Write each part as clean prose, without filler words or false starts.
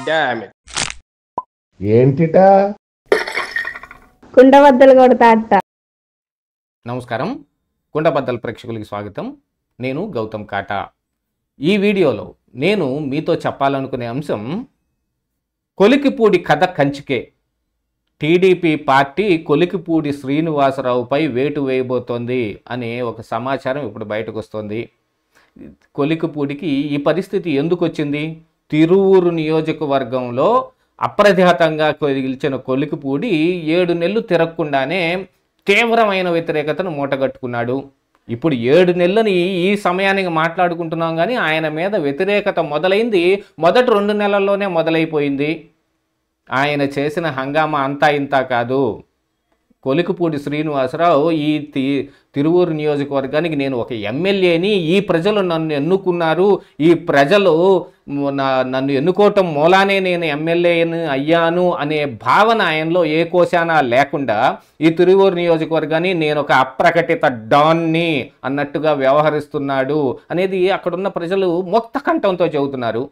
Damn it. ఏంటిటా కుండబద్దలు కొడతా అట్ట. నమస్కారం, కుండబద్దల ప్రేక్షకులకి స్వాగతం. నేను గౌతమ్ కాటా. ఈ వీడియోలో నేను మీతో చెప్పాలనుకునే అంశం కొలికిపూడి కథ కంచికే. టీడీపీ పార్టీ కొలికిపూడి శ్రీనివాసరావుపై వేటు వేయబోతోంది అనే ఒక సమాచారం ఇప్పుడు బయటకు వస్తుంది. కొలికిపూడికి ఈ పరిస్థితి ఎందుకు వచ్చింది? తిరువూరు నియోజకవర్గంలో అప్రతిహతంగా గెలిచిన కొలికిపూడి 7 నెలలు తిరగకుండానే తీవ్రమైన వ్యతిరేకతను మూటగట్టుకున్నాడు. ఇప్పుడు 7 నెలలని ఈ సమయానికి మాట్లాడుకుంటున్నాం, కానీ ఆయన మీద వ్యతిరేకత మొదలైంది మొదటి 2 నెలల్లోనే మొదలైపోయింది. ఆయన చేసిన హంగామా అంతా ఇంత కాదు. కొలికిపూడి శ్రీనివాసరావు ఈ తిరువూరు నియోజకవర్గానికి నేను ఒక ఎమ్మెల్యేని, ఈ ప్రజలు నన్ను ఎన్నుకున్నారు, ఈ ప్రజలు నన్ను ఎన్నుకోవటం మూలానే నేను ఎమ్మెల్యేని అయ్యాను అనే భావన ఆయనలో ఏ కోశానా లేకుండా ఈ తిరువూరు నియోజకవర్గాన్ని నేను ఒక అప్రకటిత డాన్ని అన్నట్టుగా వ్యవహరిస్తున్నాడు అనేది అక్కడున్న ప్రజలు ముక్త కంఠంతో చెబుతున్నారు.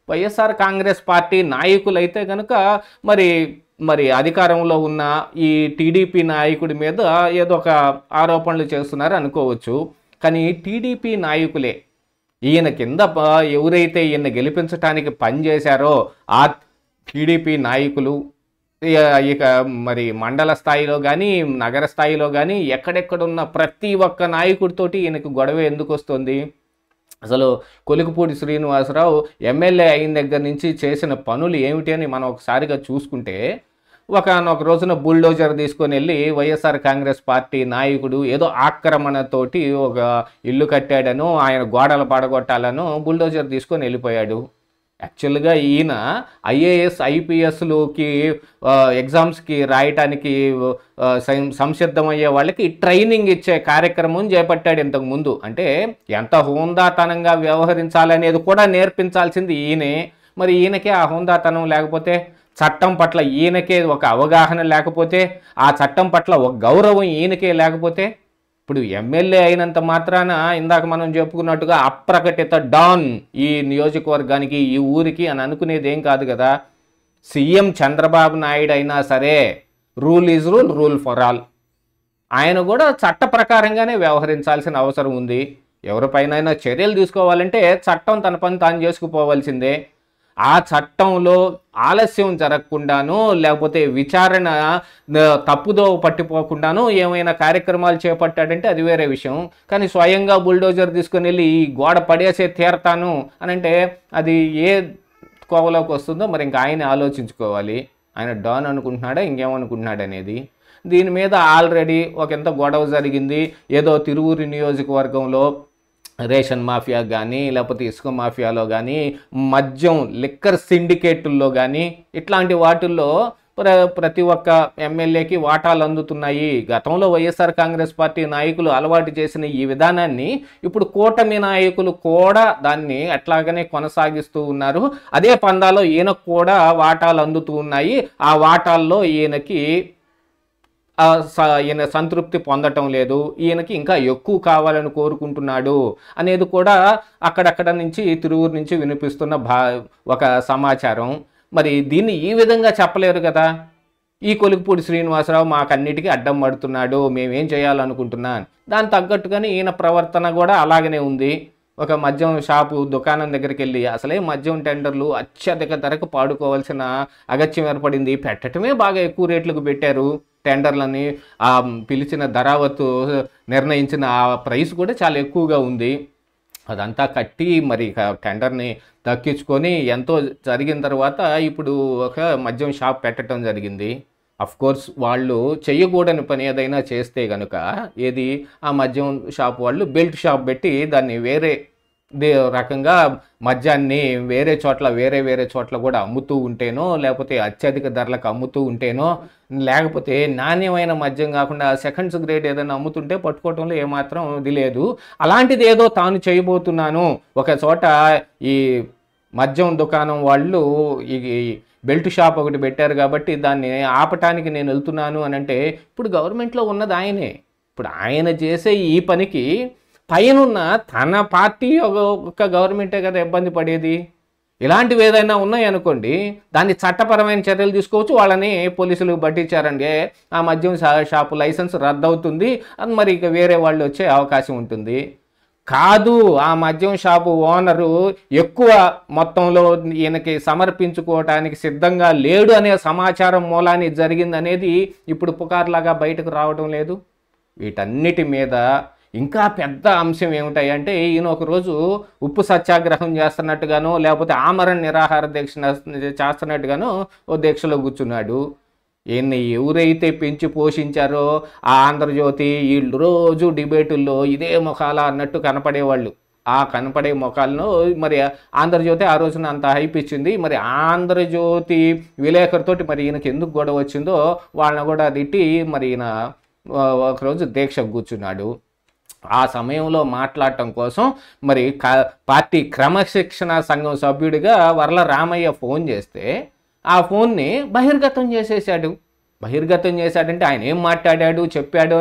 వైఎస్ఆర్ కాంగ్రెస్ పార్టీ నాయకులైతే కనుక మరి అధికారంలో ఉన్న ఈ టీడీపీ నాయకుడి మీద ఏదో ఒక ఆరోపణలు చేస్తున్నారు అనుకోవచ్చు. కానీ టీడీపీ నాయకులే ఈయన కింద ఎవరైతే ఈయన గెలిపించడానికి పనిచేశారో ఆ టీడీపీ నాయకులు ఇక మరి మండల స్థాయిలో కానీ నగర స్థాయిలో కానీ ఎక్కడెక్కడున్న ప్రతి ఒక్క నాయకుడితోటి ఈయనకు గొడవ ఎందుకు వస్తుంది? అసలు కొలికిపూడి శ్రీనివాసరావు ఎమ్మెల్యే అయిన దగ్గర నుంచి చేసిన పనులు ఏమిటి అని మనం ఒకసారిగా చూసుకుంటే, ఒక రోజున బుల్డోజర్ తీసుకొని వెళ్ళి వైఎస్ఆర్ కాంగ్రెస్ పార్టీ నాయకుడు ఏదో ఆక్రమణతోటి ఒక ఇల్లు కట్టాడనో ఆయన గోడలు పడగొట్టాలనో బుల్డోజర్ తీసుకొని వెళ్ళిపోయాడు. యాక్చువల్గా ఈయన ఐఏఎస్ ఐపీఎస్లోకి ఎగ్జామ్స్కి రాయటానికి సంసిద్ధమయ్యే వాళ్ళకి ట్రైనింగ్ ఇచ్చే కార్యక్రమం చేపట్టాడు ఇంతకుముందు. అంటే ఎంత హోందాతనంగా వ్యవహరించాలనేది కూడా నేర్పించాల్సింది ఈయనే. మరి ఈయనకే ఆ హోందాతనం లేకపోతే, చట్టం పట్ల ఈయనకే ఒక అవగాహన లేకపోతే, ఆ చట్టం పట్ల ఒక గౌరవం ఈయనకే లేకపోతే, ఇప్పుడు ఎమ్మెల్యే అయినంత మాత్రాన ఇందాక మనం చెప్పుకున్నట్టుగా అప్రకటిత డాన్ ఈ నియోజకవర్గానికి ఈ ఊరికి అని అనుకునేది ఏం కాదు కదా. సీఎం చంద్రబాబు నాయుడు అయినా సరే rule is rule, rule for all. ఆయన కూడా చట్ట ప్రకారంగానే వ్యవహరించాల్సిన అవసరం ఉంది. ఎవరిపైనైనా చర్యలు తీసుకోవాలంటే చట్టం తన పని తాను చేసుకుపోవాల్సిందే. ఆ చట్టంలో ఆలస్యం జరగకుండానో లేకపోతే విచారణ తప్పుదో పట్టిపోకుండానో ఏమైనా కార్యక్రమాలు చేపట్టాడంటే అది వేరే విషయం. కానీ స్వయంగా బుల్డోజర్ తీసుకొని వెళ్ళి ఈ గోడ పడేసే తీరతాను అని అంటే అది ఏ కోవలోకి వస్తుందో మరి ఇంకా ఆయన ఆలోచించుకోవాలి. ఆయన డాన్ అనుకుంటున్నాడా ఇంకేమనుకుంటున్నాడు అనేది. దీని మీద ఆల్రెడీ ఒకంత గొడవ జరిగింది. ఏదో తిరువూరు నియోజకవర్గంలో రేషన్ మాఫియా కానీ లేకపోతే ఇసుక మాఫియాలో కానీ మద్యం లిక్కర్ సిండికేటుల్లో కానీ ఇట్లాంటి వాటిల్లో ప్రతి ఒక్క ఎమ్మెల్యేకి వాటాలు అందుతున్నాయి. గతంలో వైఎస్ఆర్ కాంగ్రెస్ పార్టీ నాయకులు అలవాటు చేసిన ఈ విధానాన్ని ఇప్పుడు కూటమి నాయకులు కూడా దాన్ని అట్లాగనే కొనసాగిస్తూ ఉన్నారు. అదే పందాలో ఈయనకు కూడా వాటాలు అందుతూ ఉన్నాయి. ఆ వాటాల్లో ఈయన సంతృప్తి పొందటం లేదు, ఈయనకి ఇంకా ఎక్కువ కావాలని కోరుకుంటున్నాడు అనేది కూడా అక్కడక్కడ నుంచి తిరువూరు నుంచి వినిపిస్తున్న ఒక సమాచారం. మరి దీన్ని ఈ విధంగా చెప్పలేరు కదా. ఈ కొలికిపూడి శ్రీనివాసరావు మాకన్నిటికీ అడ్డం పడుతున్నాడు, మేమేం చేయాలనుకుంటున్నాను, దాని తగ్గట్టుగానే ఈయన ప్రవర్తన కూడా అలాగనే ఉంది. ఒక మద్యం షాపు దుకాణం దగ్గరికి వెళ్ళి అసలే మద్యం టెండర్లు అత్యధిక ధరకు పాడుకోవాల్సిన అగత్యం ఏర్పడింది. పెట్టడమే బాగా ఎక్కువ రేట్లకు పెట్టారు టెండర్లని. ఆ పిలిచిన ధరావత్తు నిర్ణయించిన ఆ ప్రైస్ కూడా చాలా ఎక్కువగా ఉంది. అదంతా కట్టి మరి టెండర్ని దక్కించుకొని ఎంతో జరిగిన తర్వాత ఇప్పుడు ఒక మద్యం షాప్ పెట్టడం జరిగింది. కోర్స్ వాళ్ళు చెయ్యకూడని పని ఏదైనా చేస్తే కనుక ఏది ఆ మద్యం షాప్ వాళ్ళు బెల్ట్ షాప్ పెట్టి దాన్ని వేరే రకంగా మద్యాన్ని వేరే చోట్ల కూడా అమ్ముతూ ఉంటేనో లేకపోతే అత్యధిక ధరలకు అమ్ముతూ ఉంటేనో లేకపోతే నాణ్యమైన మద్యం కాకుండా సెకండ్స్ గ్రేడ్ ఏదైనా అమ్ముతుంటే పట్టుకోవటంలో ఏమాత్రం ఇది లేదు. అలాంటిది ఏదో తాను చేయబోతున్నాను, ఒక చోట ఈ మద్యం దుకాణం వాళ్ళు ఈ బెల్ట్ షాప్ ఒకటి పెట్టారు కాబట్టి దాన్ని ఆపటానికి నేను వెళ్తున్నాను అని అంటే, ఇప్పుడు గవర్నమెంట్లో ఉన్నది ఆయనే. ఇప్పుడు ఆయన చేసే ఈ పనికి పైనున్న తన పార్టీ ఒక గవర్నమెంటే కదా ఇబ్బంది పడేది. ఇలాంటివి ఏదైనా ఉన్నాయనుకోండి, దాన్ని చట్టపరమైన చర్యలు తీసుకోవచ్చు. వాళ్ళని పోలీసులు పట్టించారంటే ఆ మద్యం షాపు లైసెన్స్ రద్దవుతుంది. అది మరి ఇక వేరే వాళ్ళు వచ్చే అవకాశం ఉంటుంది. కాదు, ఆ మద్యం షాపు ఓనరు ఎక్కువ మొత్తంలో ఈయనకి సమర్పించుకోవటానికి సిద్ధంగా లేడు అనే సమాచారం మూలాన్ని జరిగిందనేది ఇప్పుడు పుకార్లాగా బయటకు రావడం లేదు. వీటన్నిటి మీద ఇంకా పెద్ద అంశం ఏమిటాయంటే, ఈయన ఒకరోజు ఉప్పు సత్యాగ్రహం చేస్తున్నట్టుగానో లేకపోతే ఆమరణ నిరాహార దీక్ష చేస్తున్నట్టుగానో ఓ దీక్షలో కూర్చున్నాడు. ఈయన్ని ఎవరైతే పెంచి పోషించారో ఆ ఆంధ్రజ్యోతి వీళ్ళు రోజు డిబేటుల్లో ఇదే ముఖాల అన్నట్టు కనపడేవాళ్ళు. ఆ కనపడే ముఖాలను మరి ఆంధ్రజ్యోతి ఆ రోజున అంత హైప్ ఇచ్చింది. మరి ఆంధ్రజ్యోతి విలేకరుతోటి మరి ఈయనకి ఎందుకు గొడవ వచ్చిందో వాళ్ళని కూడా తిట్టి మరి ఈయన ఒకరోజు దీక్ష కూర్చున్నాడు. ఆ సమయంలో మాట్లాడటం కోసం మరి పార్టీ క్రమశిక్షణ సంఘం సభ్యుడిగా వర్ల రామయ్య ఫోన్ చేస్తే ఆ ఫోన్ని బహిర్గతం చేసేసాడు. బహిర్గతం చేశాడంటే ఆయన ఏం మాట్లాడాడు చెప్పాడో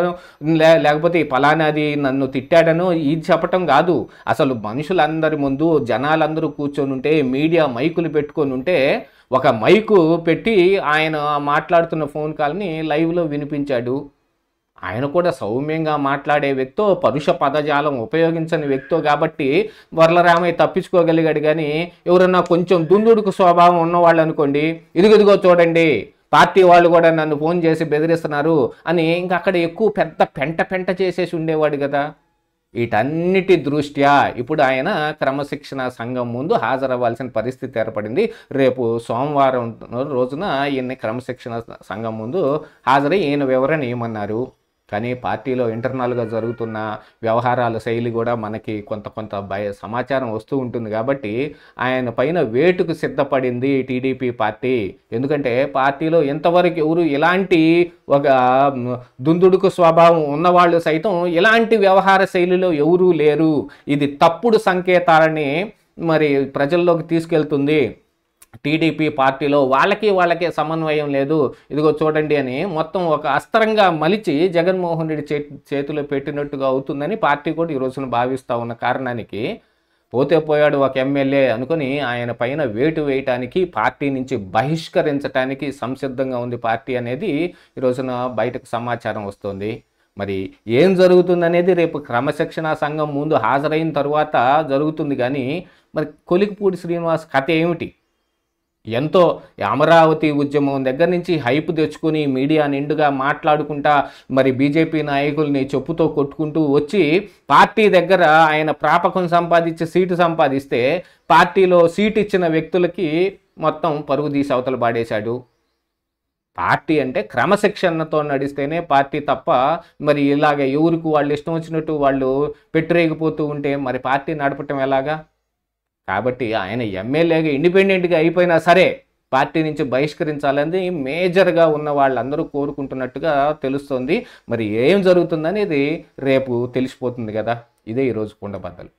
లేకపోతే ఫలానాది నన్ను తిట్టాడనో ఇది చెప్పటం కాదు. అసలు మనుషులందరి ముందు జనాలందరూ కూర్చొని ఉంటే, మీడియా మైకులు పెట్టుకొని ఉంటే ఒక మైకు పెట్టి ఆయన మాట్లాడుతున్న ఫోన్ కాల్ని లైవ్లో వినిపించాడు. ఆయన కూడా సౌమ్యంగా మాట్లాడే వ్యక్తో, పరుష పదజాలం ఉపయోగించని వ్యక్తో కాబట్టి వరలరామయ్య తప్పించుకోగలిగాడు. కానీ ఎవరన్నా కొంచెం దుందుడుకు స్వభావం ఉన్నవాళ్ళు అనుకోండి, ఇదిగో చూడండి పార్టీ వాళ్ళు కూడా నన్ను ఫోన్ చేసి బెదిరిస్తున్నారు అని ఇంకా అక్కడ ఎక్కువ పెద్ద పెంట చేసేసి ఉండేవాడు కదా. వీటన్నిటి దృష్ట్యా ఇప్పుడు ఆయన క్రమశిక్షణ సంఘం ముందు హాజరవ్వాల్సిన పరిస్థితి ఏర్పడింది. రేపు సోమవారం రోజున ఈయన్ని క్రమశిక్షణ సంఘం ముందు హాజరై ఈయన వివరణ ఏమన్నారు. కానీ పార్టీలో ఇంటర్నల్గా జరుగుతున్న వ్యవహారాల శైలి కూడా మనకి కొంత సమాచారం వస్తూ ఉంటుంది. కాబట్టి ఆయన పైన వేటుకు సిద్ధపడింది టీడీపీ పార్టీ. ఎందుకంటే పార్టీలో ఎంతవరకు ఎవరు ఇలాంటి ఒక దుందుడుకు స్వభావం ఉన్నవాళ్ళు సైతం ఇలాంటి వ్యవహార శైలిలో ఎవరూ లేరు. ఇది తప్పుడు సంకేతాలని మరి ప్రజల్లోకి తీసుకెళ్తుంది. టీడీపీ పార్టీలో వాళ్ళకే సమన్వయం లేదు, ఇదిగో చూడండి అని మొత్తం ఒక అస్త్రంగా మలిచి జగన్మోహన్ రెడ్డి చేతిలో పెట్టినట్టుగా అవుతుందని పార్టీ కూడా ఈ రోజున భావిస్తూ ఉన్న కారణానికి పోతే పోయాడు ఒక ఎమ్మెల్యే అనుకుని ఆయన పైన వేటు వేయటానికి, పార్టీ నుంచి బహిష్కరించడానికి సంసిద్ధంగా ఉంది పార్టీ అనేది ఈ రోజున బయటకు సమాచారం వస్తుంది. మరి ఏం జరుగుతుందనేది రేపు క్రమశిక్షణ సంఘం ముందు హాజరైన తరువాత జరుగుతుంది. కానీ మరి కొలికిపూడి శ్రీనివాస్ కథ ఏమిటి? ఎంతో అమరావతి ఉద్యమం దగ్గర నుంచి హైప్ తెచ్చుకొని మీడియా నిండుగా మాట్లాడుకుంటా మరి బీజేపీ నాయకుల్ని చెప్పుతో కొట్టుకుంటూ వచ్చి పార్టీ దగ్గర ఆయన ప్రాపకం సంపాదించి సీటు సంపాదిస్తే పార్టీలో సీటు ఇచ్చిన వ్యక్తులకి మొత్తం పరుగు తీసి అవతల పాడేశాడు. పార్టీ అంటే క్రమశిక్షణతో నడిస్తేనే పార్టీ తప్ప మరి ఇలాగ ఎవరికి వాళ్ళు ఇష్టం వచ్చినట్టు వాళ్ళు పెట్టిరేగిపోతూ ఉంటే మరి పార్టీ నడపటం ఎలాగా? కాబట్టి ఆయన ఎమ్మెల్యేగా ఇండిపెండెంట్గా అయిపోయినా సరే పార్టీ నుంచి బహిష్కరించాలని మేజర్గా ఉన్న వాళ్ళందరూ కోరుకుంటున్నట్టుగా తెలుస్తోంది. మరి ఏం జరుగుతుందనేది రేపు తెలిసిపోతుంది కదా. ఇదే ఈరోజు కుండబద్దలు.